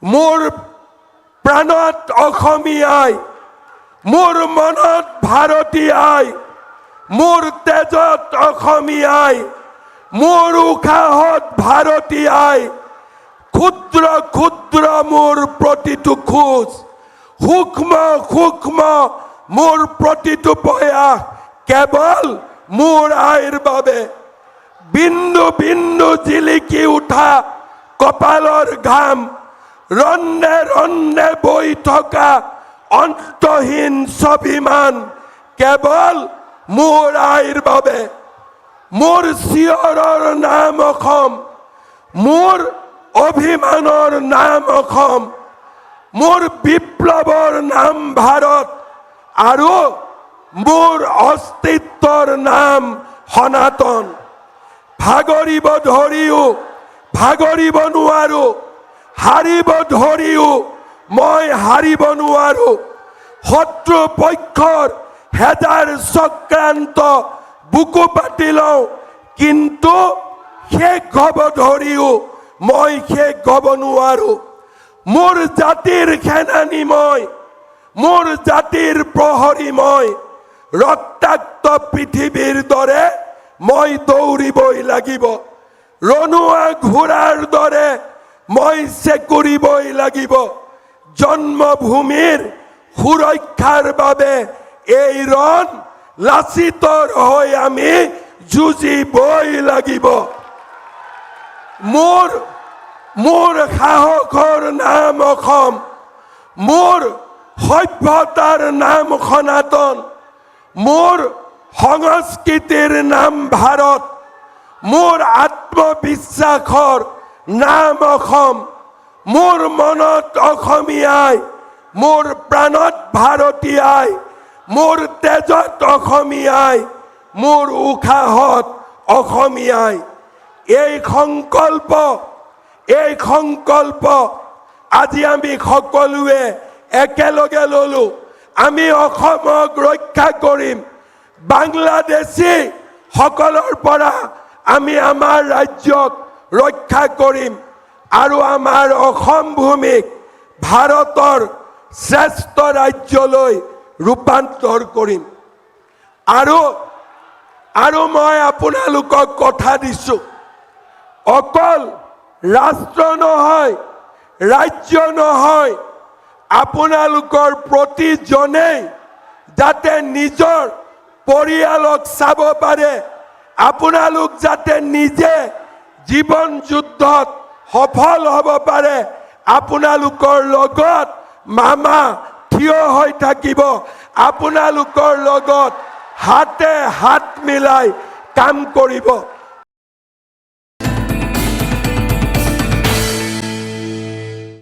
মোৰ প্ৰাণত অসমীয়াই, মোৰ মনত ভাৰতীয়াই, মোৰ তেজত অসমীয়াই, মোৰ উশাহত ভাৰতীয়াই, ক্ষুদ্ৰ ক্ষুদ্ৰ মোৰ প্ৰতিটো খোজ, সূক্ষ্ম সূক্ষ্ম মোৰ প্ৰতিটো প্ৰয়াস কেৱল মোৰ আইৰ বাবে। বিন্দু বিন্দু জিলিকি উঠা কপালৰ ঘাম, ৰন্ধে ৰন্ধে বৈ থকা অন্তহীন স্বাভিমান কেৱল মোৰ আইৰ বাবে। মোৰ চিঞৰৰ নাম অসম, মোৰ অভিমানৰ নাম অসম, মোৰ বিপ্লৱৰ নাম ভাৰত আৰু মোৰ অস্তিত্বৰ নাম সনাতন। ভাগৰিব ধৰিও ভাগৰিব নোৱাৰো, হাৰিব ধৰিও মই হাৰিব নোৱাৰো। শত্ৰু পক্ষৰ হেজাৰ চক্ৰান্ত বুকু পাতি লওঁ, কিন্তু শেষ হ'ব ধৰিও মই শেষ হ'ব নোৱাৰো। মোৰ জাতিৰ সেনানী মই, মোৰ জাতিৰ প্ৰহৰী মই, ৰক্তাক্ত পৃথিৱীৰ দৰে মই দৌৰিবই লাগিব। ৰণুৱা ঘোঁৰাৰ দৰে মই চেকুৰিবই লাগিব। জন্মভূমিৰ সুৰক্ষাৰ বাবে এই ৰণ লাচিতৰ হৈ আমি যুঁজিবই লাগিব। মোৰ সাহসৰ নাম অসম, মোৰ সভ্যতাৰ নাম সনাতন, মোৰ সংস্কৃতিৰ নাম ভাৰত, মোৰ আত্মবিশ্বাসৰ নাম অসম, মোৰ মনত অসমীয়াই, মোৰ প্ৰাণত ভাৰতীয়াই, মোৰ তেজত অসমীয়াই, মোৰ উশাহত অসমীয়াই। এই সংকল্প আজি আমি সকলোৱে একেলগে ললো। আমি অসমক ৰক্ষা কৰিম। বাংলাদেশী সকলৰ পৰা আমি আমাৰ ৰাজ্যক ৰক্ষা কৰিম আৰু আমাৰ অসম ভূমিক ভাৰতৰ শ্ৰেষ্ঠ ৰাজ্যলৈ ৰূপান্তৰ কৰিম। আৰু মই আপোনালোকক কথা দিছো, অকল ৰাষ্ট্ৰ নহয়, ৰাজ্য নহয়, আপোনালোকৰ প্ৰতিজনেই যাতে নিজৰ পৰিয়ালক চাব পাৰে, আপোনালোক যাতে নিজে জীৱন যুদ্ধত সফল হ'ব পাৰে, আপোনালোকৰ লগত মামা থিয় হৈ থাকিব, আপোনালোকৰ লগত হাতে হাত মিলাই কাম কৰিব।